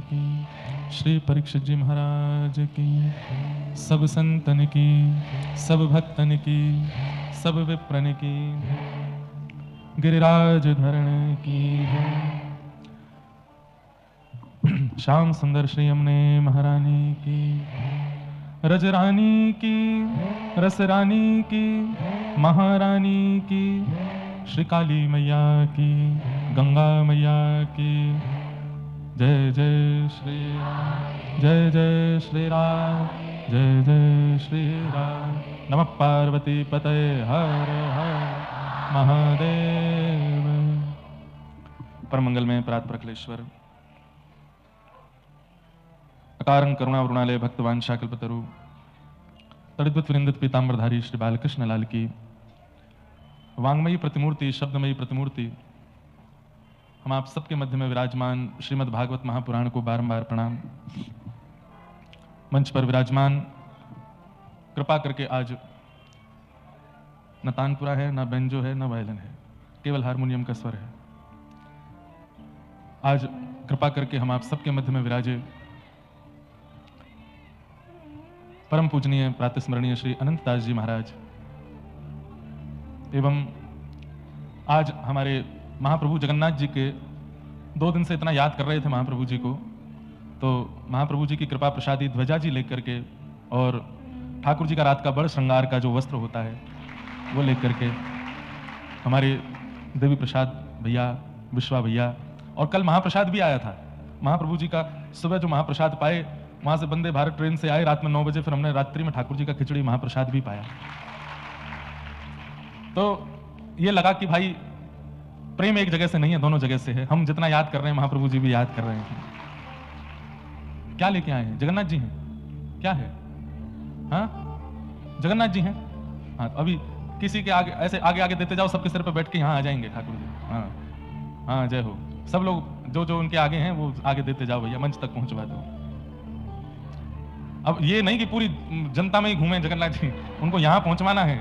की, श्री परीक्षित जी महाराज की, सब संतन की, सब भक्तन की, सब विप्रन की, गिरिराज धरण की जय। श्याम सुंदर श्री यमुने महारानी की, रजरानी की, रसरानी की, महारानी की, श्री काली मैया की, गंगा मैया की। जय जय श्री राम, जय जय श्री राम, जय जय श्री राम। नमः पार्वती पतये हर हर महादेव। परम मंगल में परात्पर अखिलेश्वर अकारं करुणावरुणालय भक्तवान शाकल्पतरु तड़िद्वत वृंदित पीतांबरधारी श्री बालकृष्ण लाल की वांगमयी प्रतिमूर्ति, शब्दमयी प्रतिमूर्ति, हम आप सबके मध्य में विराजमान श्रीमद् भागवत महापुराण को बारंबार प्रणाम। मंच पर विराजमान कृपा करके आज न तानपुरा है, न बेंजो है, न वायलिन है, केवल हारमोनियम का स्वर है। आज कृपा करके हम आप सबके मध्य में विराजे परम पूजनीय प्रातस्मरणीय श्री अनंत दास जी महाराज एवं आज हमारे महाप्रभु जगन्नाथ जी के 2 दिन से इतना याद कर रहे थे महाप्रभु जी को, तो महाप्रभु जी की कृपा प्रसादी ध्वजा जी लेकर के और ठाकुर जी का रात का बड़ श्रृंगार का जो वस्त्र होता है वो लेकर के हमारे देवी प्रसाद भैया, विश्वा भैया, और कल महाप्रसाद भी आया था महाप्रभु जी का। सुबह जो महाप्रसाद पाए वहां से वंदे भारत ट्रेन से आए, रात में 9 बजे फिर हमने रात्रि में ठाकुर जी का खिचड़ी महाप्रसाद भी पाया। तो ये लगा कि भाई प्रेम एक जगह से नहीं है, दोनों जगह से है। हम जितना याद कर रहे हैं महाप्रभु जी भी याद कर रहे हैं। क्या लेके आए हैं? जगन्नाथ जी हैं? क्या है? हाँ, जगन्नाथ जी हैं। हाँ, अभी किसी के आगे ऐसे आगे आगे देते जाओ, सबके सिर पर बैठ के यहाँ आ जाएंगे ठाकुर जी। हाँ हाँ, जय हो। सब लोग जो जो उनके आगे हैं वो आगे देते जाओ भैया, मंच तक पहुंचवा दो। अब ये नहीं कि पूरी जनता में ही घूमे जगन्नाथ जी, उनको यहां पहुंचवाना है।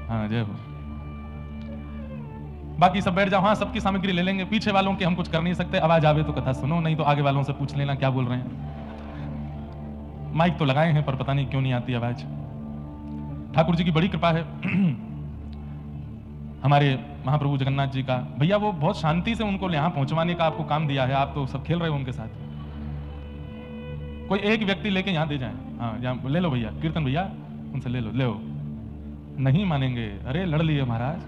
हाँ, जय हो। बाकी सब बैठ जाओ। हाँ, सबकी सामग्री ले लेंगे। पीछे वालों के हम कुछ कर नहीं सकते, आवाज आवे तो कथा सुनो, नहीं तो आगे वालों से पूछ लेना क्या बोल रहे हैं। माइक तो लगाए हैं पर पता नहीं क्यों नहीं आती आवाज। ठाकुर जी की बड़ी कृपा है हमारे महाप्रभु जगन्नाथ जी का। भैया वो बहुत शांति से उनको यहां पहुंचवाने का आपको काम दिया है। आप तो सब खेल रहे हो उनके साथ। कोई एक व्यक्ति लेके यहां दे जाए। हाँ, यहाँ ले लो भैया, कीर्तन भैया, उनसे ले लो। ले लो, नहीं मानेंगे। अरे लड़ लिए महाराज,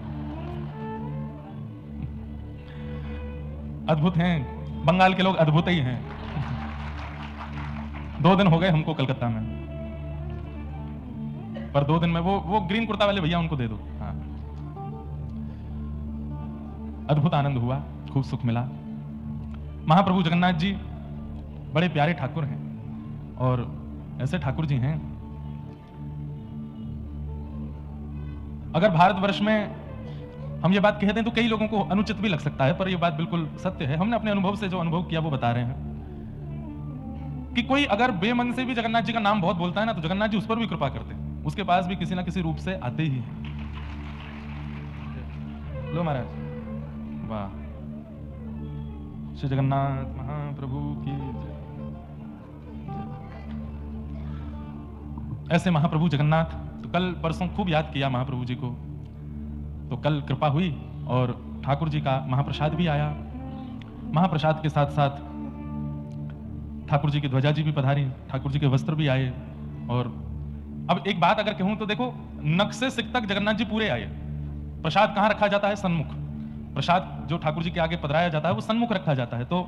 अद्भुत हैं बंगाल के लोग, अद्भुत ही हैं। 2 दिन हो गए हमको कलकत्ता में, पर 2 दिन में वो ग्रीन कुर्ता वाले भैया उनको दे दो। हाँ, अद्भुत आनंद हुआ, खूब सुख मिला। महाप्रभु जगन्नाथ जी बड़े प्यारे ठाकुर हैं और ऐसे ठाकुर जी हैं। अगर भारतवर्ष में हम ये बात कहते हैं तो कई लोगों को अनुचित भी लग सकता है, पर ये बात बिल्कुल सत्य है। हमने अपने अनुभव से जो अनुभव किया वो बता रहे हैं कि कोई अगर बेमन से भी जगन्नाथ जी का नाम बहुत बोलता है ना, तो जगन्नाथ जी उस पर भी कृपा करते हैं, उसके पास भी किसी ना किसी रूप से आते ही हैं। लो महाराज, वाह, श्री जगन्नाथ महाप्रभु की जय। ऐसे महाप्रभु जगन्नाथ, तो कल परसों खूब याद किया महाप्रभु जी को, तो कल कृपा हुई और ठाकुर जी का महाप्रसाद भी आया। महाप्रसाद के साथ साथ ठाकुर जी की ध्वजा जी भी पधारी, ठाकुर जी के वस्त्र भी आए। और अब एक बात अगर कहूं तो देखो, नक्शे सिख तक जगन्नाथ जी पूरे आए। प्रसाद कहां रखा जाता है? सन्मुख। प्रसाद जो ठाकुर जी के आगे पधराया जाता है वो सन्मुख रखा जाता है। तो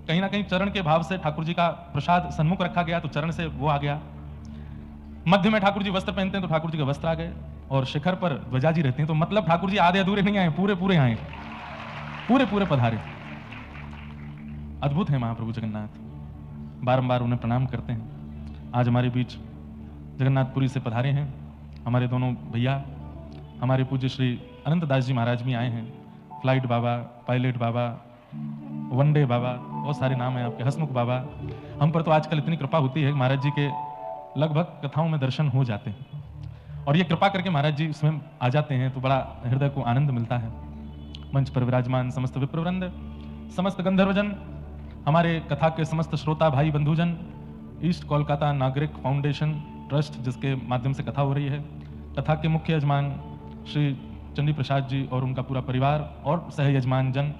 कहीं ना कहीं चरण के भाव से ठाकुर जी का प्रसाद सन्मुख रखा गया, तो चरण से वो आ गया। मध्य में ठाकुर जी वस्त्र पहनते हैं तो ठाकुर जी के वस्त्र आ गए, और शिखर पर ध्वजा जी रहते हैं। तो मतलब ठाकुर जी आधे अधूरे नहीं आए, पूरे पूरे आए, पूरे पूरे पधारे। अद्भुत है महाप्रभु जगन्नाथ, बारंबार उन्हें प्रणाम करते हैं। आज हमारे बीच जगन्नाथपुरी से पधारे हैं हमारे दोनों भैया, हमारे पूज्य श्री अनंत दास जी महाराज भी आए हैं। फ्लाइट बाबा, पायलट बाबा, वनडे बाबा, बहुत सारे नाम हैं आपके, हसमुख बाबा। हम पर तो आजकल इतनी कृपा होती है, महाराज जी के लगभग कथाओं में दर्शन हो जाते हैं, और ये कृपा करके महाराज जी स्वयं आ जाते हैं, तो बड़ा हृदय को आनंद मिलता है। मंच पर विराजमान समस्त विप्रवृंद, समस्त गंधर्वजन, हमारे कथा के समस्त श्रोता भाई बंधुजन, ईस्ट कोलकाता नागरिक फाउंडेशन ट्रस्ट जिसके माध्यम से कथा हो रही है, कथा के मुख्य यजमान श्री चंडी प्रसाद जी और उनका पूरा परिवार और सह यजमान जन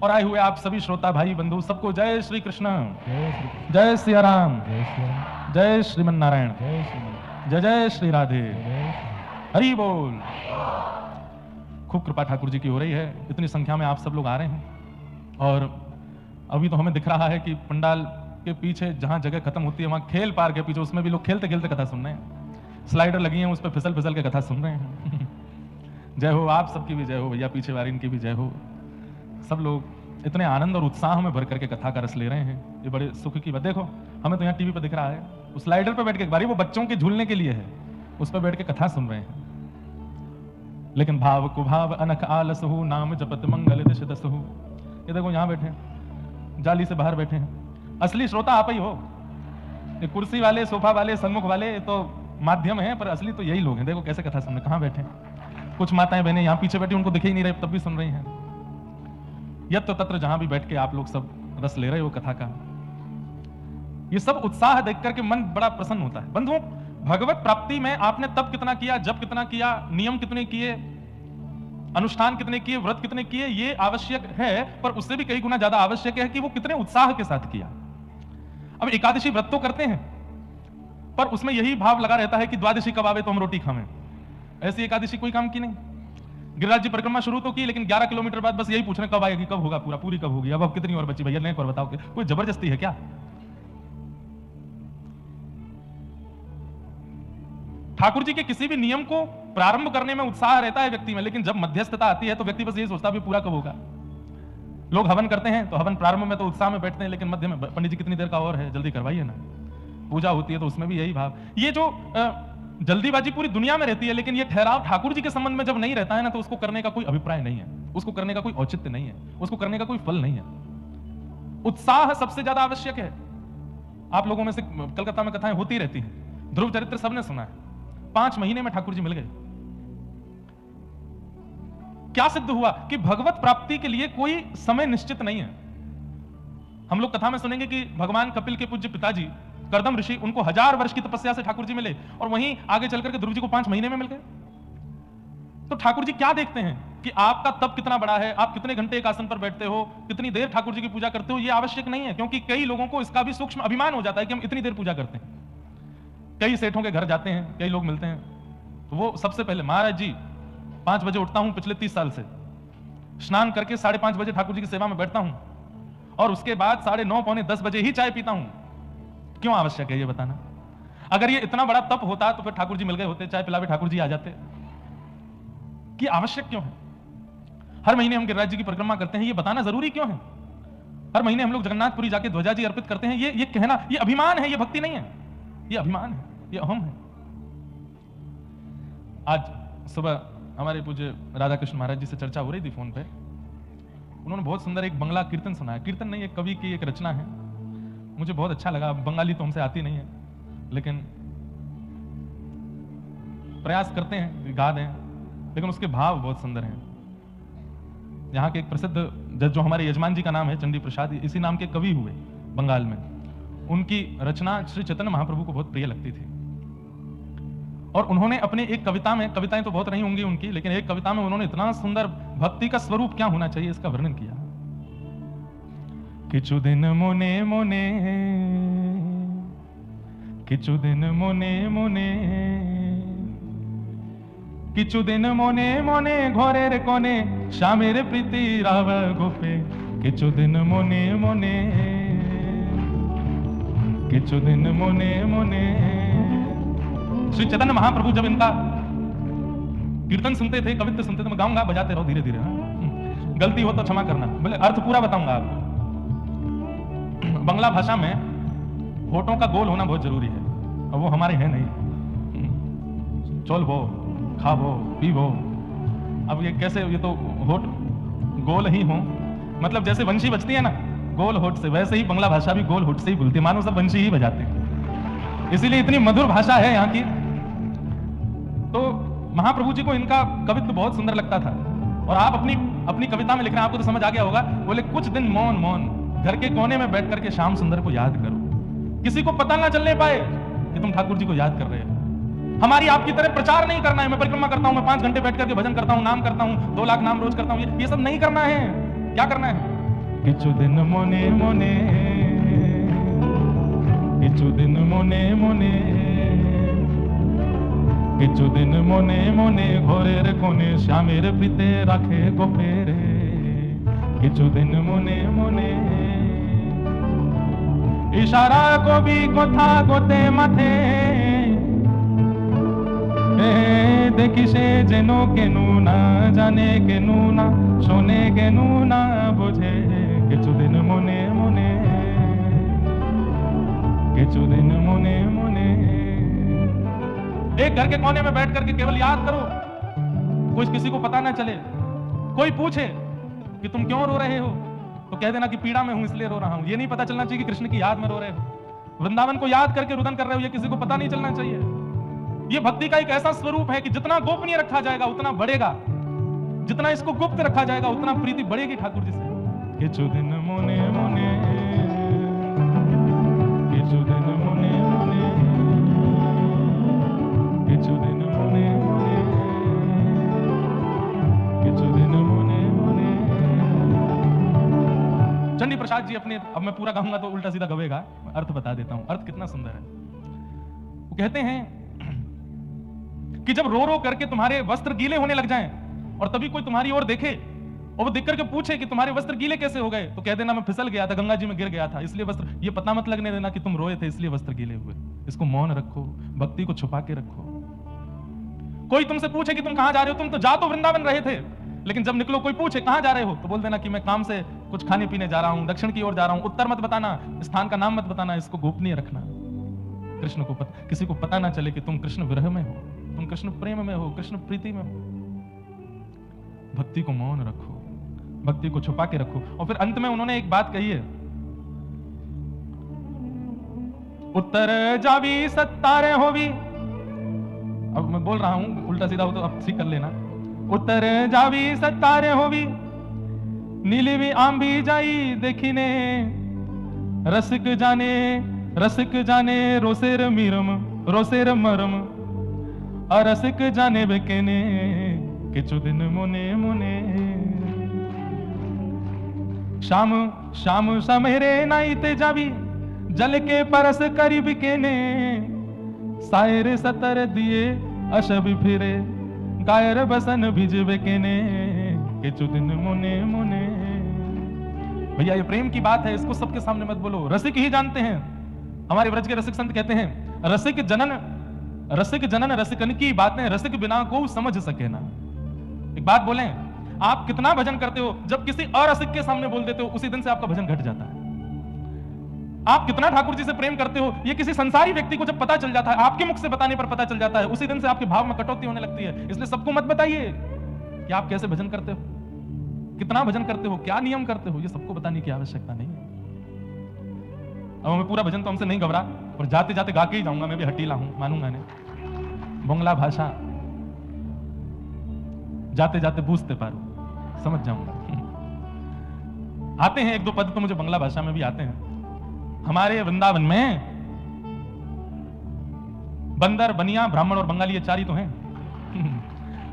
और आए हुए आप सभी श्रोता भाई बंधु सबको जय श्री कृष्ण, जय सिया राम, जय श्रीमन नारायण, जय जय श्री राधे, हरि बोल। खूब कृपा ठाकुर जी की हो रही है, इतनी संख्या में आप सब लोग आ रहे हैं। और अभी तो हमें दिख रहा है कि पंडाल के पीछे जहां जगह खत्म होती है वहां खेल पार्क के पीछे, उसमें भी लोग खेलते खेलते कथा सुन रहे हैं, स्लाइडर लगी हैं उस पर फिसल फिसल के कथा सुन रहे हैं। जय हो, आप सबकी भी जय हो भैया, पीछे वाली इनकी भी जय हो। सब लोग इतने आनंद और उत्साह में भर करके कथा का रस ले रहे हैं, ये बड़े सुख की बात। देखो हमें तो यहाँ टीवी पर दिख रहा है, उस स्लाइडर पर बैठ के, एक बारी वो बच्चों के झूलने के लिए है, उस पर बैठ के कथा सुन रहे हैं। लेकिन भाव कुभाव अनख आलस हो, नाम जपत मंगल दिश दस हो। ये देखो यहाँ बैठे हैं, जाली से बाहर बैठे हैं, असली श्रोता आप ही हो। ये कुर्सी वाले, सोफा वाले, सन्मुख वाले तो माध्यम है, पर असली तो यही लोग हैं। देखो कैसे कथा सुन रहे, कहाँ बैठे हैं। कुछ माताएं बहनें यहाँ पीछे बैठी, उनको दिखे ही नहीं रहे, तब भी सुन रही हैं। यत्र तत्र जहां भी बैठ के आप लोग सब रस ले रहे हो कथा का, ये सब उत्साह देख करके मन बड़ा प्रसन्न होता है। बंधुओं, भगवत प्राप्ति में आपने तप कितना किया, जप कितना किया, नियम कितने किए, अनुष्ठान कितने किए, व्रत कितने किए, ये आवश्यक है, पर उससे भी कई गुना ज्यादा आवश्यक है कि वो कितने उत्साह के साथ किया। अब एकादशी व्रत तो करते हैं, पर उसमें यही भाव लगा रहता है कि द्वादशी कब आवे तो हम रोटी खावें। ऐसी एकादशी कोई काम की नहीं। गिरिराज जी परिक्रमा शुरू तो की, लेकिन 11 किलोमीटर बाद बस यही पूछ रहे कब आएगी, कब होगा, पूरी कब होगी, अब कितनी और बची भैया, नहीं और बताओ। कोई जबरदस्ती है क्या? ठाकुर जी के किसी भी नियम को प्रारंभ करने में उत्साह रहता है व्यक्ति में, लेकिन जब मध्यस्थता आती है तो व्यक्ति बस यही सोचता है पूरा कब होगा। लोग हवन करते हैं तो हवन प्रारंभ में तो उत्साह में बैठते हैं, लेकिन मध्य में पंडित जी कितनी देर का और है, जल्दी करवाइए ना। पूजा होती है तो उसमें भी यही भाव। ये जो जल्दीबाजी पूरी दुनिया में रहती है, लेकिन ये ठहराव ठाकुर जी के संबंध में जब नहीं रहता है ना, तो उसको करने का कोई अभिप्राय नहीं है, उसको करने का कोई औचित्य नहीं है, उसको करने का कोई फल नहीं है। उत्साह सबसे ज्यादा आवश्यक है। आप लोगों में से कलकत्ता में कथाएं होती रहती हैं, ध्रुव चरित्र सबने सुना है। 5 महीने में ठाकुर जी मिल गए। क्या सिद्ध हुआ कि भगवत प्राप्ति के लिए कोई समय निश्चित नहीं है। हम लोग कथा में सुनेंगे कि भगवान कपिल के पूज्य पिताजी कर्दम ऋषि, उनको 1000 वर्ष की तपस्या से ठाकुर जी मिले, और वहीं आगे चलकर के ध्रुव जी को 5 महीने में मिल गए। तो ठाकुर जी क्या देखते हैं कि आपका तप कितना बड़ा है, आप कितने घंटे एक आसन पर बैठते हो, कितनी देर ठाकुर जी की पूजा करते हो, यह आवश्यक नहीं है। क्योंकि कई लोगों को इसका भी सूक्ष्म अभिमान हो जाता है कि हम इतनी देर पूजा करते हैं। कई सेठों के घर जाते हैं, कई लोग मिलते हैं, तो वो सबसे पहले, महाराज जी 5 बजे उठता हूं पिछले 30 साल से, स्नान करके 5:30 बजे ठाकुर जी की सेवा में बैठता हूं, और उसके बाद 9:30 पौने 10 बजे ही चाय पीता हूं। क्यों आवश्यक है ये बताना? अगर ये इतना बड़ा तप होता तो फिर ठाकुर जी मिल गए होते, चाय पिलावे ठाकुर जी आ जाते। कि आवश्यक क्यों है? हर महीने हम गिरिराज जी की परिक्रमा करते हैं, ये बताना जरूरी क्यों है? हर महीने हम लोग जगन्नाथपुरी जाके ध्वजा जी अर्पित करते हैं, ये कहना, ये अभिमान है, ये भक्ति नहीं है, ये अभिमान है, ये अहम है। आज सुबह हमारे पूज्य राधा कृष्ण महाराज जी से चर्चा हो रही थी फोन पे। उन्होंने बहुत सुंदर एक बंगला कीर्तन सुनाया। कीर्तन नहीं, एक कवि की एक रचना है, मुझे बहुत अच्छा लगा। बंगाली तो हमसे आती नहीं है, लेकिन प्रयास करते हैं, गा दें, लेकिन उसके भाव बहुत सुंदर हैं। यहाँ के एक प्रसिद्ध जो हमारे यजमान जी का नाम है चंडी प्रसाद, इसी नाम के कवि हुए बंगाल में। उनकी रचना श्री चैतन्य महाप्रभु को बहुत प्रिय लगती थी, और उन्होंने अपने एक कविता में, कविताएं तो बहुत नहीं होंगी उनकी, लेकिन एक कविता में उन्होंने इतना सुंदर भक्ति का स्वरूप क्या होना चाहिए इसका वर्णन किया। किछु दिन मोने मोने, किछु दिन मोने मोने, किछु दिन मोने मोने घोरेर कोने श्यामेर प्रीति राव गोपे। किछु दिन मोने मोने, किछु दिन मोने मोने। श्री चैतन्य महाप्रभु जब इनका कीर्तन सुनते थे, कवित्व सुनते थे, मैं गाऊंगा, बजाते रहो धीरे धीरे, गलती हो तो क्षमा करना, बोले अर्थ पूरा बताऊंगा आपको। बंगला भाषा में होठों का गोल होना बहुत जरूरी है, और वो हमारे हैं नहीं। चोल वो, खा वो, पी वो, अब ये कैसे, ये तो होठ गोल ही हो, मतलब जैसे वंशी बजती है ना गोल होठ से, वैसे ही बंगला भाषा भी गोल होठ से ही बोलती है, मानो सब वंशी ही बजाते हैं, इसीलिए इतनी मधुर भाषा है यहाँ की। तो महाप्रभु जी को इनका कवित्व बहुत सुंदर लगता था, और आप अपनी कविता में लिख रहे हैं, आपको तो समझ आ गया होगा। बोले कुछ दिन मौन मौन, घर के कोने में बैठ करके श्याम सुंदर को याद करो, किसी को पता ना चलने पाए कि तुम ठाकुर जी को याद कर रहे हो। हमारी आपकी तरह प्रचार नहीं करना है, मैं परिक्रमा करता हूं, मैं 5 घंटे बैठ करके भजन करता हूं, नाम करता हूं, 2 लाख नाम रोज करता हूं, ये सब नहीं करना है। क्या करना है? किछु दिन मोने मोने, किछु दिन मोने मोने, किछु दिन मोने मोने, घोरेर कोने श्यामेर प्रीते राखे गोपेरे, किछु दिन मोने मोने। इशारा को भी कोथा गोते माथे, देखी से जेनो केनु ना जाने केनु ना शोने केनु ना बुझे, किछु दिन मोने मोने, किछु दिन मोने मोने। एक घर के कोने में बैठ करके केवल याद करो, कोई किसी को पता ना चले। कोई पूछे कि तुम क्यों रो रहे हो, तो कह देना कि पीड़ा में हूं इसलिए रो रहा हूं। ये नहीं पता चलना चाहिए कि कृष्ण की याद में रो रहे हो, वृंदावन को याद करके रुदन कर रहे हो, ये किसी को पता नहीं चलना चाहिए। ये भक्ति का एक ऐसा स्वरूप है कि जितना गोपनीय रखा जाएगा उतना बढ़ेगा, जितना इसको गुप्त रखा जाएगा उतना प्रीति बढ़ेगी ठाकुर जी से। किछु दिन मोने मोने, किछु दिन मोने मोने, किछु दिन मोने मोने, किछु दिन मोने मोने। चंडी प्रसाद जी अपने, अब मैं पूरा गाऊंगा तो उल्टा सीधा गवेगा, अर्थ बता देता हूं, अर्थ कितना सुंदर है। वो कहते हैं कि जब रो रो करके तुम्हारे वस्त्र गीले होने लग जाएं और तभी कोई तुम्हारी ओर देखे और वो देख करके पूछे कि तुम्हारे वस्त्र गीले कैसे हो गए, तो कह देना मैं फिसल गया था, गंगा जी में गिर गया था इसलिए वस्त्र। ये पता मत लगने देना कि तुम रोए थे इसलिए वस्त्र गीले हुए। इसको मौन रखो, भक्ति को छुपा के रखो। कोई तुमसे पूछे कि तुम कहां जा रहे हो, तुम तो जा तो वृंदावन रहे थे, लेकिन जब निकलो कोई पूछे कहां जा रहे हो, तो बोल देना कि मैं काम से कुछ खाने पीने जा रहा हूं, दक्षिण की ओर जा रहा हूं। उत्तर मत बताना, स्थान का नाम मत बताना, इसको गोपनीय रखना। कृष्ण को किसी को पता ना चले कि तुम कृष्ण विरह में हो, तुम कृष्ण प्रेम में हो, कृष्ण प्रीति में हो। भक्ति को मौन रखो, भक्ति को छुपा के रखो। और फिर अंत में उन्होंने एक बात कही है, उत्तर जावी सत्तारे होवी। अब मैं बोल रहा हूं उल्टा सीधा हो तो अब ठीक कर लेना। उत्तर जावी सत्तारे होवी, नीली भी आम भी जाई देखिने, रसिक जाने रोसेर मीरम रोसेर मरम, अरसिक जाने बेकेने, किछु दिन मोने मोने। शाम शाम समेरे नाइते जावी, जल के परस करीब केने, सायर सतर दिए अशब फिरे, गायर बसन भिजवे केने, किछु दिन मोने मोने। भैया ये प्रेम की बात है, इसको सबके सामने मत बोलो, रसिक ही जानते हैं। हमारे व्रज के रसिक संत कहते हैं, रसिक जनन रसिकन की बातें रसिक बिना को समझ सके ना। एक बात बोलें, आप कितना भजन करते हो, जब किसी अरसिक के सामने बोल देते हो उसी दिन से आपका भजन घट जाता है। आप कितना ठाकुर जी से प्रेम करते हो, ये किसी संसारी व्यक्ति को जब पता चल जाता है, आपके मुख से बताने पर पता चल जाता है, उसी दिन से आपके भाव में कटौती होने लगती है। इसलिए सबको मत बताइए कि आप कैसे भजन करते हो, कितना भजन करते हो, क्या नियम करते हो, ये सबको बताने की आवश्यकता नहीं है। अब मैं पूरा भजन तो हमसे नहीं घबरा, और जाते जाते गा के ही जाऊंगा, मैं भी हटीला हूं, मानूंगा नहीं। बंगला भाषा जाते जाते बूझते पारो, समझ जाऊंगा। आते हैं एक दो पद तो मुझे बंगला भाषा में भी आते हैं। हमारे वृंदावन में बंदर, बनिया, ब्राह्मण और बंगाली ये 4 ही तो हैं।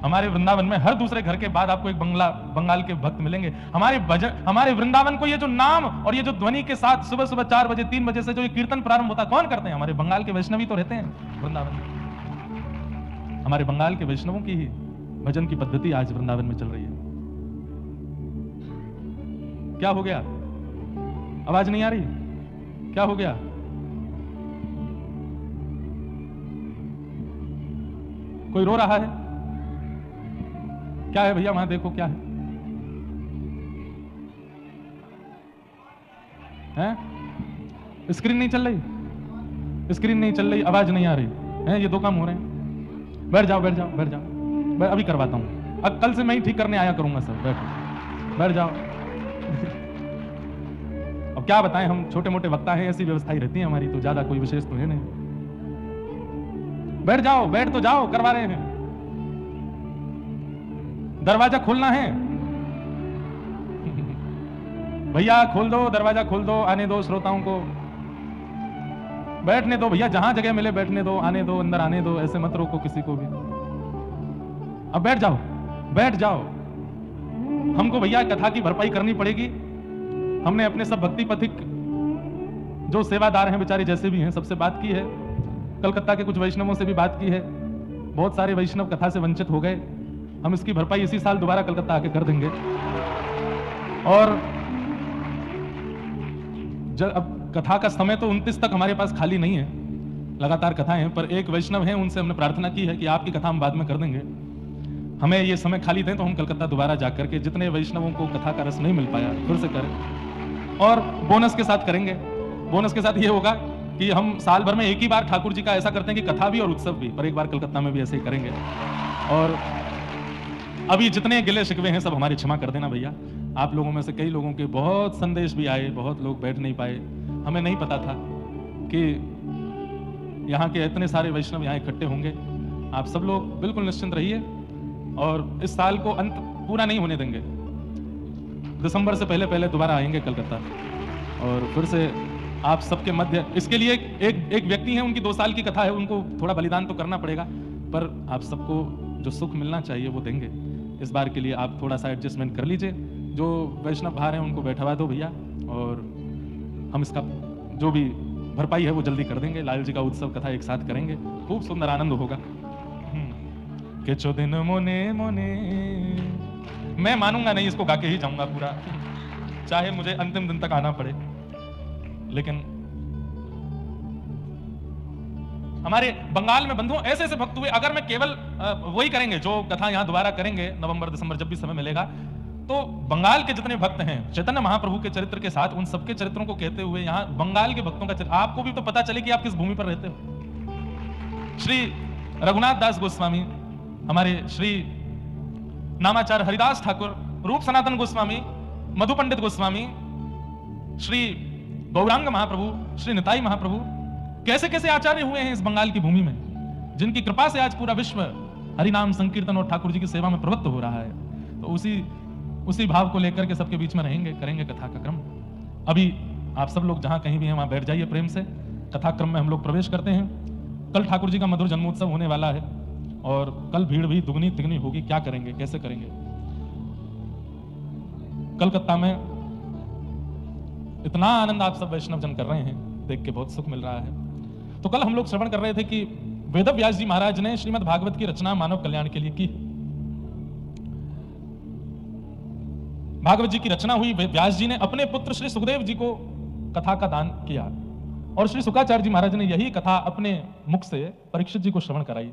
हमारे वृंदावन में हर दूसरे घर के बाद आपको एक बंगाल के भक्त मिलेंगे। हमारे वृंदावन को ये जो नाम और ये जो ध्वनि के साथ सुबह सुबह 4 बजे 3 बजे से जो ये कीर्तन प्रारंभ होता है, कौन करते हैं? हमारे बंगाल के वैष्णवी तो रहते हैं वृंदावन में। हमारे बंगाल के वैष्णवों की ही भजन की पद्धति आज वृंदावन में चल रही है। क्या हो गया? आवाज नहीं आ रही? क्या हो गया? कोई रो रहा है? क्या है भैया वहां देखो, क्या है? हैं? स्क्रीन नहीं चल रही, स्क्रीन नहीं चल रही, आवाज नहीं आ रही है, ये 2 काम हो रहे हैं। बैठ जाओ बैठ जाओ बैठ जाओ, मैं अभी करवाता हूं। अब कल से मैं ही ठीक करने आया करूंगा सर, बैठ जाओ। अब क्या बताएं, हम छोटे मोटे वक्ता हैं, ऐसी व्यवस्था ही रहती है हमारी, तो ज्यादा कोई विशेष तो है नहीं। बैठ जाओ, बैठ तो जाओ, करवा रहे हैं। दरवाजा खोलना है। भैया खोल दो दरवाजा, खोल दो, आने दो श्रोताओं को, बैठने दो भैया, जहां जगह मिले बैठने दो, आने दो, अंदर आने दो, ऐसे मत रोको किसी को भी। अब बैठ जाओ, बैठ जाओ। हमको भैया कथा की भरपाई करनी पड़ेगी। हमने अपने सब भक्ति पथिक जो सेवादार हैं बेचारे जैसे भी हैं सबसे बात की है, कलकत्ता के कुछ वैष्णवों से भी बात की है। बहुत सारे वैष्णव कथा से वंचित हो गए। हम इसकी भरपाई इसी साल दोबारा कलकत्ता आके कर देंगे। और अब कथा का समय तो 29 तक हमारे पास खाली नहीं है, लगातार कथाएं हैं, पर एक वैष्णव हैं, उनसे हमने प्रार्थना की है कि आपकी कथा हम बाद में कर देंगे, हमें ये समय खाली दें तो हम कलकत्ता दोबारा जाकर के जितने वैष्णवों को कथा का रस नहीं मिल पाया फिर से करें। और बोनस के साथ करेंगे। बोनस के साथ ये होगा कि हम साल भर में एक ही बार ठाकुर जी का ऐसा करते हैं कि कथा भी और उत्सव भी, पर एक बार कलकत्ता में भी ऐसे ही करेंगे। और अभी जितने गिले शिकवे हैं सब हमारे क्षमा कर देना भैया। आप लोगों में से कई लोगों के बहुत संदेश भी आए, बहुत लोग बैठ नहीं पाए। हमें नहीं पता था कि यहाँ के इतने सारे वैष्णव यहाँ इकट्ठे होंगे। आप सब लोग बिल्कुल निश्चिंत रहिए और इस साल को अंत पूरा नहीं होने देंगे। दिसंबर से पहले पहले दोबारा आएंगे कलकत्ता और फिर से आप सबके मध्य। इसके लिए एक व्यक्ति हैं, उनकी 2 साल की कथा है, उनको थोड़ा बलिदान तो करना पड़ेगा, पर आप सबको जो सुख मिलना चाहिए वो देंगे। इस बार के लिए आप थोड़ा सा एडजस्टमेंट कर लीजिए। जो वैष्णव भार हैं उनको बैठवा दो भैया, और हम इसका जो भी भरपाई है वो जल्दी कर देंगे। लाल जी का उत्सव कथा एक साथ करेंगे, खूब सुंदर आनंद होगा। के चो दिन मोने मोने, मैं मानूंगा नहीं, इसको गा के ही जाऊंगा पूरा, चाहे मुझे अंतिम दिन तक आना पड़े। लेकिन हमारे बंगाल में बंधुओं ऐसे ऐसे भक्त हुए, अगर मैं केवल वही करेंगे जो कथा यहां दोबारा करेंगे नवंबर दिसंबर जब भी समय मिलेगा, तो बंगाल के जितने भक्त हैं चैतन्य महाप्रभु के चरित्र के साथ उन सबके चरित्रों को कहते हुए यहां बंगाल के भक्तों का चरित्र, आपको भी तो पता चले कि आप किस भूमि पर रहते हो। श्री रघुनाथ दास गोस्वामी, हमारे श्री नामाचार्य हरिदास ठाकुर, रूप सनातन गोस्वामी, मधु पंडित गोस्वामी, श्री गौरांग महाप्रभु, श्री निताई महाप्रभु, कैसे कैसे आचार्य हुए हैं इस बंगाल की भूमि में, जिनकी कृपा से आज पूरा विश्व हरिनाम संकीर्तन और ठाकुर जी की सेवा में प्रवृत्त हो रहा है। तो उसी भाव को लेकर के सबके बीच में रहेंगे, करेंगे कथा का क्रम। अभी आप सब लोग जहां कहीं भी हैं वहां बैठ जाइए प्रेम से। कथा क्रम में हम लोग प्रवेश करते हैं। कल ठाकुर जी का मधुर जन्मोत्सव होने वाला है और कल भीड़ भी दुगनी तिगनी होगी। क्या करेंगे, कैसे करेंगे? कलकत्ता में इतना आनंद आप सब वैष्णव जन कर रहे हैं, देख के बहुत सुख मिल रहा है। तो कल हम लोग श्रवण कर रहे थे कि वेद व्यास जी महाराज ने श्रीमद् भागवत की रचना मानव कल्याण के लिए की। भागवत जी की रचना हुई, व्यास जी ने अपने पुत्र श्री सुखदेव जी को कथा का दान किया और श्री शुकाचार्य जी महाराज ने यही कथा अपने मुख से परीक्षित जी को श्रवण कराई।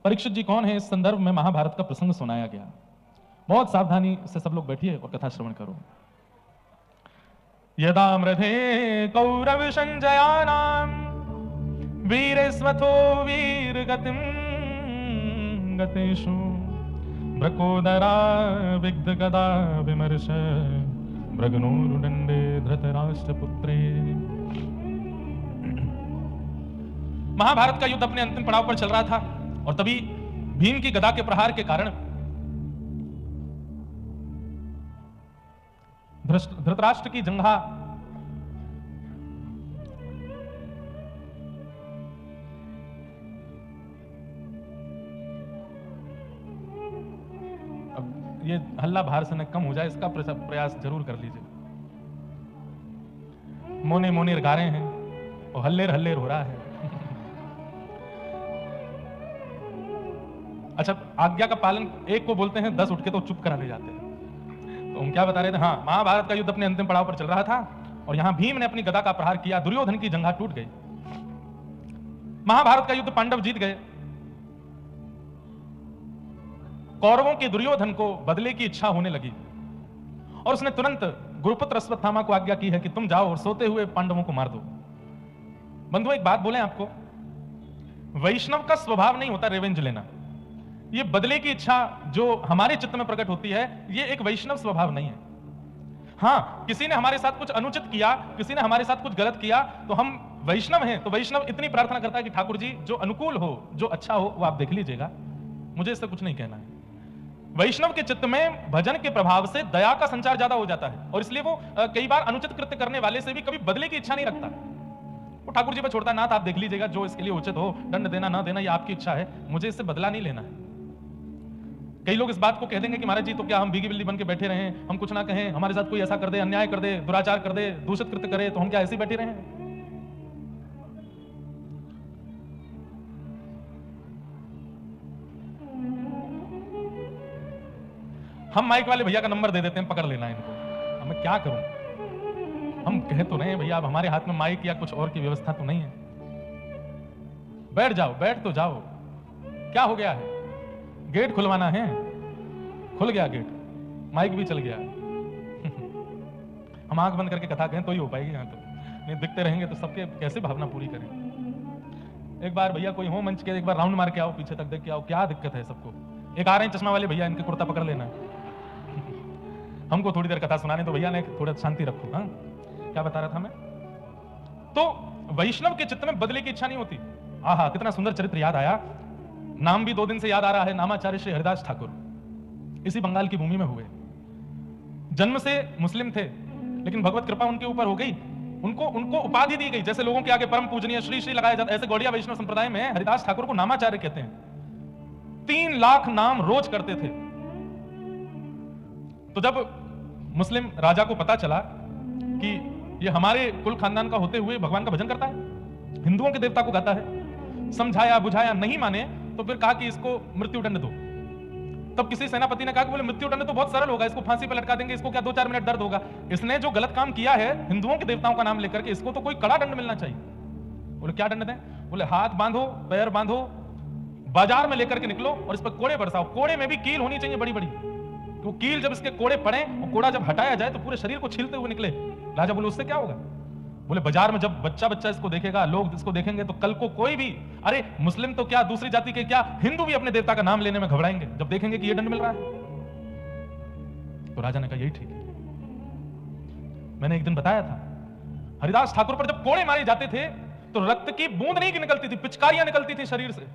परीक्षित जी कौन है? इस संदर्भ में महाभारत का प्रसंग सुनाया गया। बहुत सावधानी से सब लोग बैठिए और कथा श्रवण करो। यदा मृधे कौरव संजयानाम वीरस्वथो वीरगतिम गतेषु भ्रकोदरा विग्ध गदा विमर्श भ्रगनोरुदंडे धृतराष्ट्रपुत्रे। महाभारत का युद्ध अपने अंतिम पड़ाव पर चल रहा था और तभी भीम की गदा के प्रहार के कारण धृतराष्ट्र की जंघा ये हल्ला बाहर से न कम हो जाए, इसका प्रयास जरूर कर लीजिए। मोने मोने गा रहे हैं और हल्लेर हल्लेर हो रहा है। अच्छा, आज्ञा का पालन एक को बोलते हैं, 10 उठ के तो चुप करा ले जाते हैं। तो हम क्या बता रहे थे? हाँ, महाभारत का युद्ध अपने अंतिम पड़ाव पर चल रहा था और यहां भीम ने अपनी गदा का प्रहार किया, दुर्योधन की जंघा टूट गई। महाभारत का युद्ध पांडव जीत गए। कौरवों के दुर्योधन को बदले की इच्छा होने लगी और उसने तुरंत गुरुपुत्र अश्वत्थामा को आज्ञा की है कि तुम जाओ और सोते हुए पांडवों को मार दो। बंधुओं, एक बात बोले आपको, वैष्णव का स्वभाव नहीं होता रिवेंज लेना। ये बदले की इच्छा जो हमारे चित्त में प्रकट होती है, ये एक वैष्णव स्वभाव नहीं है। हाँ, किसी ने हमारे साथ कुछ अनुचित किया, किसी ने हमारे साथ कुछ गलत किया, तो हम वैष्णव हैं तो वैष्णव इतनी प्रार्थना करता है कि ठाकुर जी जो अनुकूल हो, जो अच्छा हो वो आप देख लीजिएगा, मुझे इससे कुछ नहीं कहना है। वैष्णव के चित्त में भजन के प्रभाव से दया का संचार ज्यादा हो जाता है और इसलिए वो कई बार अनुचित कृत्य करने वाले से भी कभी बदले की इच्छा नहीं रखता। वो ठाकुर जी पे छोड़ता है, नाथ आप देख लीजिएगा जो इसके लिए उचित हो, दंड देना ना देना ये आपकी इच्छा है, मुझे इससे बदला नहीं लेना है। कई लोग इस बात को कह देंगे कि महाराज जी तो क्या हम भीगी बिल्ली बन के बैठे रहे, हम कुछ ना कहें, हमारे साथ कोई ऐसा कर दे, अन्याय कर दे, दुराचार कर दे, दूषित कृत्य करे तो हम क्या ऐसे ही बैठे रहे? हम माइक वाले भैया का नंबर दे देते हैं, पकड़ लेना इनको, अब मैं क्या करूं? हम कह तो रहे हैं भैया अब हमारे हाथ में माइक या कुछ और की व्यवस्था तो नहीं है। बैठ जाओ, बैठ तो जाओ, क्या हो गया है? गेट खुलवाना है, खुल गया गेट, माइक भी चल गया। हम आंख बंद करके कथा कहें तो ही हो पाएगी, यहाँ तो नहीं दिखते रहेंगे तो सबके कैसे भावना पूरी करें? एक बार भैया कोई हो मंच के, एक बार राउंड मार के आओ, पीछे तक देख के आओ, क्या दिक्कत है सबको? एक आ रहे हैं चश्मा वाले भैया, इनके कुर्ता पकड़ लेना है। हमको थोड़ी देर कथा सुनाने तो भैया ने थोड़ा शांति रखो। हाँ, क्या बता रहा था मैं? तो वैष्णव के चित्त में बदले की इच्छा नहीं होती। आहा, कितना सुंदर चरित्र याद आया, नाम भी 2 दिन से याद आ रहा है, नामाचार्य श्री हरिदास ठाकुर, इसी बंगाल की भूमि में हुए। जन्म से मुस्लिम थे, लेकिन भगवत कृपा उनके ऊपर हो गई, उनको उपाधि दी गई। जैसे लोगों के आगे परम पूजनीय श्री श्री लगाया जाता है, ऐसे गौड़िया वैष्णव संप्रदाय में हरिदास ठाकुर को नामाचार्य कहते हैं। 3 लाख नाम रोज करते थे। तो जब मुस्लिम राजा को पता चला कि ये हमारे कुल खानदान का होते हुए भगवान का भजन करता है, हिंदुओं के देवता को गाता है, समझाया बुझाया, नहीं माने तो फिर कहा कि इसको मृत्यु दंड दो। तब किसी सेनापति ने कहा कि बोले मृत्यु दंड तो बहुत सरल होगा, इसको फांसी पर लटका देंगे, इसको क्या 2-4 मिनट दर्द होगा। इसने जो गलत काम किया है हिंदुओं के देवताओं का नाम लेकर के, इसको तो कोई कड़ा दंड मिलना चाहिए। बोले क्या दंड दें? बोले हाथ बांधो, पैर बांधो, बाजार में लेकर के निकलो और इस पर कोड़े बरसाओ। कोड़े में भी कील होनी चाहिए बड़ी बड़ी, तो कील जब इसके कोड़े पड़े और कोड़ा जब हटाया जाए तो पूरे शरीर को छीलते हुए निकले। राजा बोले उससे क्या होगा? बोले बाजार में जब बच्चा बच्चा इसको देखेगा, लोग इसको देखेंगे तो कल को कोई भी, अरे मुस्लिम तो क्या, दूसरी जाति के क्या, हिंदू भी अपने देवता का नाम लेने में घबराएंगे जब देखेंगे कि ये दंड मिल रहा है। तो राजा ने कहा यही ठीक है। मैंने एक दिन बताया था, हरिदास ठाकुर पर जब कोड़े मारे जाते थे तो रक्त की बूंद नहीं निकलती थी, पिचकारियां निकलती थी शरीर से।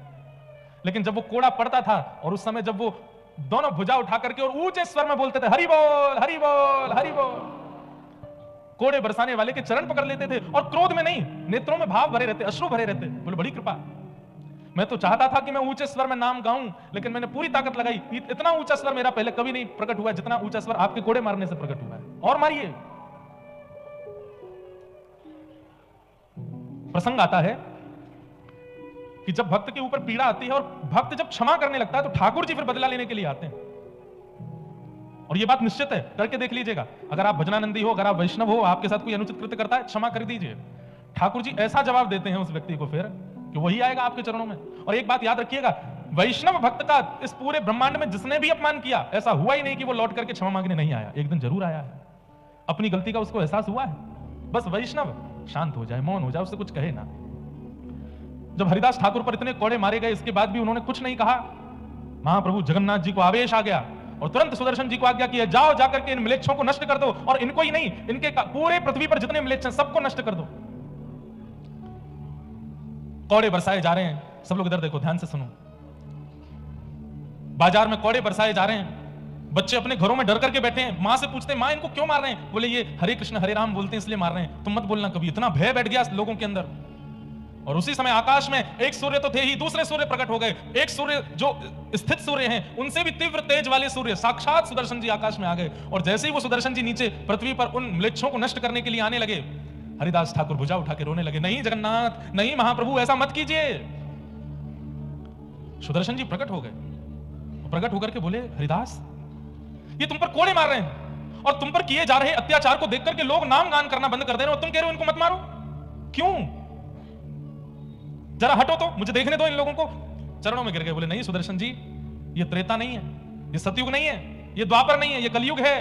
लेकिन जब वो कोड़ा पड़ता था और उस समय जब वो दोनों भुजा उठा करके और ऊंचे स्वर में बोलते थे हरि बोल हरि बोल हरि बोल, कोड़े बरसाने वाले के चरण पकड़ लेते थे और क्रोध में नहीं, नेत्रों में भाव भरे रहते, अश्रु भरे रहते। बोले बड़ी कृपा। मैं तो चाहता था कि मैं ऊंचे स्वर में नाम गाऊं, लेकिन मैंने पूरी ताकत लगाई, इतना ऊंचा स्वर मेरा पहले कभी नहीं प्रकट हुआ जितना ऊंचा स्वर आपके कोड़े मारने से प्रकट हुआ है। और मारिए। प्रसंग आता है कि जब भक्त के ऊपर पीड़ा आती है और भक्त जब क्षमा करने लगता है तो ठाकुर जी फिर बदला लेने के लिए आते हैं। और यह बात निश्चित है, करके देख लीजिएगा। अगर आप भजनानंदी हो, अगर आप वैष्णव हो, आपके साथ कोई अनुचित कृत्य करता है, क्षमा कर दीजिए, ठाकुर जी ऐसा जवाब देते हैं उस व्यक्ति को फिर कि वही आएगा आपके चरणों में। और एक बात याद रखिएगा, वैष्णव भक्त का इस पूरे ब्रह्मांड में जिसने भी अपमान किया, ऐसा हुआ ही नहीं कि वो लौट करके क्षमा मांगने नहीं आया। एक दिन जरूर आया है, अपनी गलती का उसको एहसास हुआ है। बस वैष्णव शांत हो जाए, मौन हो जाए, उससे कुछ कहे ना। जब हरिदास ठाकुर पर इतने कोड़े मारे गए, इसके बाद भी उन्होंने कुछ नहीं कहा। महाप्रभु जगन्नाथ जी को आवेश आ गया और तुरंत सुदर्शन जी को आज्ञा की है, जाओ जाकर के इन म्लेच्छों को नष्ट कर दो, और इनको ही नहीं, इनके पूरे पृथ्वी पर जितने म्लेच्छ हैं सबको नष्ट कर दो। कोड़े बरसाए जा रहे हैं, सब लोग इधर देखो, ध्यान से सुनो। बाजार में कोड़े बरसाए जा रहे हैं, बच्चे अपने घरों में डर करके बैठे हैं, मां से पूछते हैं मां इनको क्यों मार रहे हैं? बोले ये हरे कृष्ण हरे राम बोलते हैं इसलिए मार रहे हैं, तुम मत बोलना कभी। इतना भय बैठ गया लोगों के अंदर। और उसी समय आकाश में एक सूर्य तो थे ही, दूसरे सूर्य प्रकट हो गए। एक सूर्य जो स्थित सूर्य हैं, उनसे भी तीव्र तेज वाले सूर्य साक्षात सुदर्शन जी आकाश में आ गए। और जैसे ही वो सुदर्शन जी नीचे पृथ्वी पर उन म्लेच्छों को नष्ट करने के लिए आने लगे, हरिदास ठाकुर भुजा उठा के रोने लगे, नहीं जगन्नाथ, नहीं महाप्रभु, ऐसा मत कीजिए। सुदर्शन जी प्रकट हो गए, प्रकट होकर के बोले हरिदास, ये तुम पर कोड़े मार रहे हैं और तुम पर किए जा रहे अत्याचार को देख करके लोग नाम गान करना बंद कर दे रहे हो, तुम कह रहे हो इनको मत मारो, क्यों? जरा हटो तो मुझे देखने दो इन लोगों को। चरणों में गिर गए, बोले नहीं सुदर्शन जी, ये त्रेता नहीं है, ये सतयुग नहीं है, ये द्वापर नहीं है, ये कलयुग है।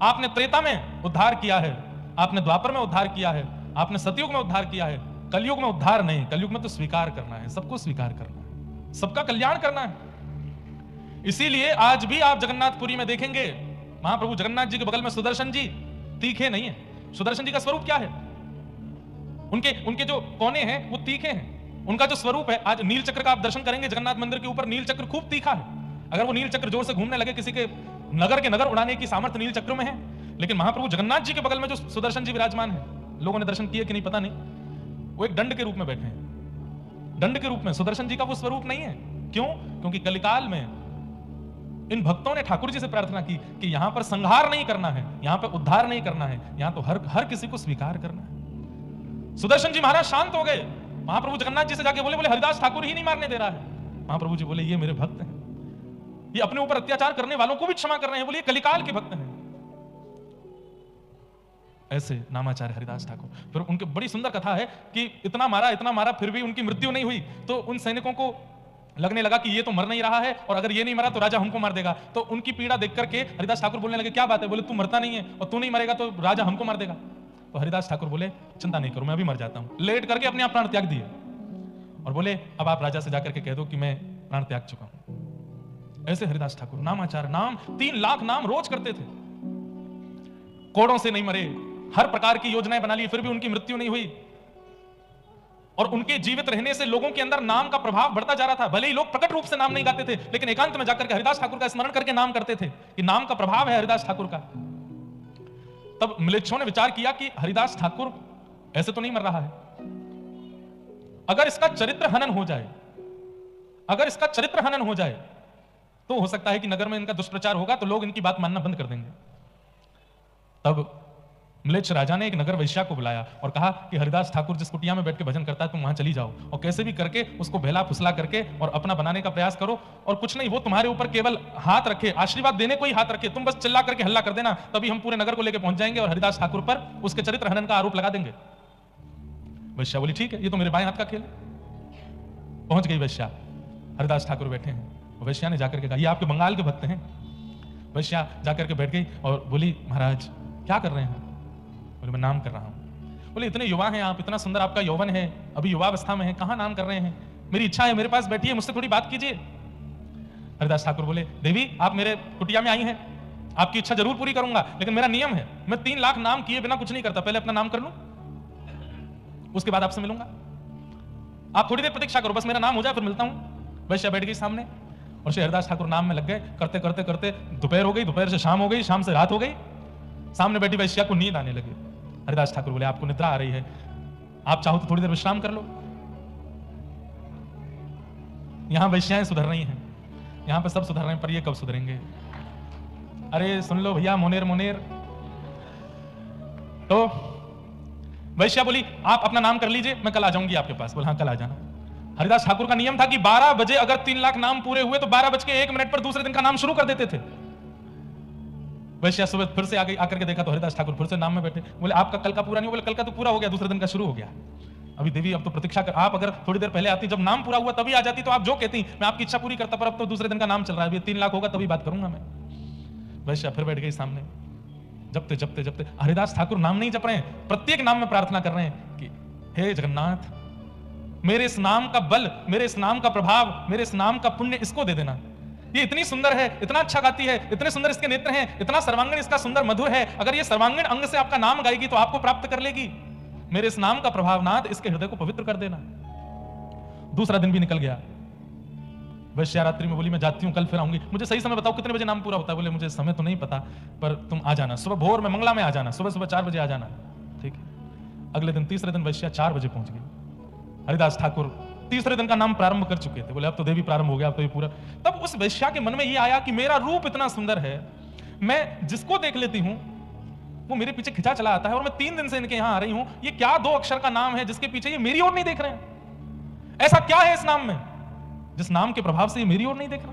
आपने त्रेता में उद्धार किया है, आपने द्वापर में उद्धार किया है, आपने सतयुग में उद्धार किया है, कलयुग में उद्धार नहीं। कलयुग में तो स्वीकार करना है, सबको स्वीकार करना है, सबका कल्याण करना है। इसीलिए आज भी आप जगन्नाथपुरी में देखेंगे, महाप्रभु जगन्नाथ जी के बगल में सुदर्शन जी तीखे नहीं है। सुदर्शन जी का स्वरूप क्या है? उनके जो कोने हैं वो तीखे हैं। उनका जो स्वरूप है, आज नील चक्र का आप दर्शन करेंगे जगन्नाथ मंदिर के ऊपर, नील चक्र खूब तीखा है। अगर वो नील चक्र जोर से घूमने लगे, किसी के नगर उड़ाने की सामर्थ्य नील चक्र में है, लेकिन महाप्रभु जगन्नाथ जी के बगल में जो सुदर्शन जी विराजमान है, लोगों ने दर्शन किए कि नहीं पता नहीं, वो एक दंड के रूप में बैठे हैं, दंड के रूप में। सुदर्शन जी का वो स्वरूप नहीं है। क्यों? क्योंकि कलिकाल में इन भक्तों ने ठाकुर जी से प्रार्थना की कि यहां पर संहार नहीं करना है, यहां पर उद्धार नहीं करना है, यहां तो हर किसी को स्वीकार करना है। सुदर्शन जी महाराज शांत हो गए। महाप्रभु जगन्नाथ जी से जाके बोले हरिदास ठाकुर ही नहीं मारने दे रहा है। महाप्रभु जी बोले ये मेरे भक्त हैं, ये अपने ऊपर अत्याचार करने वालों को भी क्षमा कर रहे हैं, बोले कलिकाल के भक्त हैं। ऐसे नामाचार्य हरिदास ठाकुर। फिर उनकी बड़ी सुंदर कथा है कि इतना मारा फिर भी उनकी मृत्यु नहीं हुई, तो उन सैनिकों को लगने लगा कि ये तो मर नहीं रहा है, और अगर ये नहीं मरा तो राजा हमको मार देगा। तो उनकी पीड़ा देख करके हरिदास ठाकुर बोलने लगे क्या बात है? बोले तू मरता नहीं है और तू नहीं मरेगा तो राजा हमको मार देगा। तो हरिदास ठाकुर बोले चिंता नहीं करो, मैं अभी मर जाता हूं। लेट करके अपने आप प्राण त्याग दिए और बोले अब आप राजा से जाकर के कह दो कि मैं प्राण त्याग चुका हूं। ऐसे हरिदास ठाकुर नामाचार्य, नाम 3 लाख नाम रोज करते थे, कोड़ों से नहीं मरे, हर प्रकार की योजनाएं बना ली, फिर भी उनकी मृत्यु नहीं हुई। और उनके जीवित रहने से लोगों के अंदर नाम का प्रभाव बढ़ता जा रहा था। भले ही लोग प्रकट रूप से नाम नहीं गाते थे, लेकिन एकांत में जाकर के हरिदास ठाकुर का स्मरण करके नाम करते थे कि नाम का प्रभाव है हरिदास ठाकुर का। तब म्लेच्छों ने विचार किया कि हरिदास ठाकुर ऐसे तो नहीं मर रहा है, अगर इसका चरित्र हनन हो जाए, अगर इसका चरित्र हनन हो जाए तो हो सकता है कि नगर में इनका दुष्प्रचार होगा तो लोग इनकी बात मानना बंद कर देंगे। तब म्लेच्छ राजा ने एक नगर वैश्या को बुलाया और कहा कि हरिदास ठाकुर जिस कुटिया में बैठ के भजन करता है तुम वहां चली जाओ और कैसे भी करके उसको बहला फुसला करके और अपना बनाने का प्रयास करो, और कुछ नहीं, वो तुम्हारे ऊपर केवल हाथ रखे, आशीर्वाद देने को ही हाथ रखे, तुम बस चिल्ला करके हल्ला कर देना, तभी हम पूरे नगर को लेकर पहुंच जाएंगे और हरिदास ठाकुर पर उसके चरित्र हनन का आरोप लगा देंगे। वैश्या बोली ठीक है, ये तो मेरे बाएं हाथ का खेल है। पहुंच गई वैश्या, हरिदास ठाकुर बैठे हैं। वैश्या ने जाकर के कहा ये आपके बंगाल के भक्त हैं। वैश्या जाकर के बैठ गई और बोली महाराज क्या कर रहे हैं? बोले मैं नाम कर रहा हूं। बोले इतने युवा हैं आप, इतना सुंदर आपका यौवन है, अभी युवावस्था में है, कहां नाम कर रहे हैं? मेरी इच्छा है, मेरे पास बैठिए, मुझसे थोड़ी बात कीजिए। हरिदास ठाकुर बोले देवी आप मेरे कुटिया में आई हैं, आपकी इच्छा जरूर पूरी करूंगा, लेकिन मेरा नियम है मैं 3 लाख नाम किए बिना कुछ नहीं करता, पहले अपना नाम कर लूं उसके बाद आपसे मिलूंगा। आप थोड़ी देर प्रतीक्षा करो, बस मेरा नाम हो जाए फिर मिलता हूं। वैश्या बैठ गई सामने और श्री हरिदास ठाकुर नाम में लग गए। करते करते करते दोपहर हो गई, दोपहर से शाम हो गई, शाम से रात हो गई। सामने बैठी वैश्या को नींद आने लगी। हरिदास ठाकुर बोले आपको निद्रा आ रही है, आप चाहो तो थोड़ी देर विश्राम कर लो। यहां वैश्याएं सुधर रही हैं, यहां पे सब सुधर रहे हैं, पर ये कब सुधरेंगे? अरे सुन लो भैया, मोनेर मोनेर। तो वैश्या बोली आप अपना नाम कर लीजिए, मैं कल आ जाऊंगी आपके पास। बोला हाँ कल आ जाना। हरिदास ठाकुर का नियम था कि 12 बजे अगर 3 लाख नाम पूरे हुए तो 12:01 पर दूसरे दिन का नाम शुरू कर देते थे। वैश्या सुबह फिर से आ गई, आकर के देखा तो हरिदास ठाकुर फिर से नाम में बैठे। बोले आपका कल का पूरा नहीं? बोले कल का तो पूरा हो गया, दूसरे दिन का शुरू हो गया। अभी देवी अब तो प्रतीक्षा कर, आप अगर थोड़ी देर पहले आती, जब नाम पूरा हुआ तभी आ जाती तो आप जो कहती मैं आपकी इच्छा पूरी करता, पर अब तो दूसरे दिन का नाम चल रहा है, अभी 3 लाख होगा तभी बात करूंगा मैं। वैश्या फिर बैठ गई सामने, जपते जपते जपते हरिदास ठाकुर नाम नहीं जप रहे हैं, प्रत्येक नाम में प्रार्थना कर रहे हैं कि हे जगन्नाथ मेरे इस नाम का बल, मेरे इस नाम का प्रभाव, मेरे इस नाम का पुण्य इसको दे देना। ये इतनी सुंदर है, इतना अच्छा गाती है, इतने सुंदर इसके नेत्र हैं, इतना सर्वांगीण इसका सुंदर मधुर है, अगर ये सर्वांगीण अंग से आपका नाम गाएगी तो आपको प्राप्त कर लेगी। मेरे इस नाम का प्रभाव नाथ इसके हृदय को पवित्र कर देना। दूसरा दिन भी निकल गया। वैश्या रात्रि में बोली मैं जाती हूं, कल फिर आऊंगी, मुझे सही समय बताओ कितने बजे नाम पूरा होता है? बोले मुझे समय तो नहीं पता, पर तुम आ जाना सुबह भोर में, मंगला में आ जाना, सुबह सुबह 4 बजे आ जाना। ठीक है। अगले दिन तीसरे दिन वैश्या 4 बजे पहुंच गई। हरिदास ठाकुर तीसरे दिन का नाम प्रारंभ कर चुके थे। बोले अब तो देवी प्रारंभ हो गया, अब तो ये पूरा। तब उस वैश्या के मन में ये आया कि मेरा रूप इतना सुंदर है, मैं जिसको देख लेती हूं वो मेरे पीछे खिंचा चला आता है, और मैं 3 दिन से इनके यहां आ रही हूं, ये क्या 2 अक्षर का नाम है जिसके पीछे ये मेरी ओर नहीं देख रहे हैं? ऐसा क्या है इस नाम में जिस नाम के प्रभाव से ये मेरी ओर नहीं देख रहा?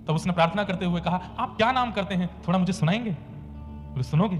तब उसने प्रार्थना करते हुए कहा आप क्या नाम करते हैं, थोड़ा मुझे सुनाएंगे? बोले सुनोगे?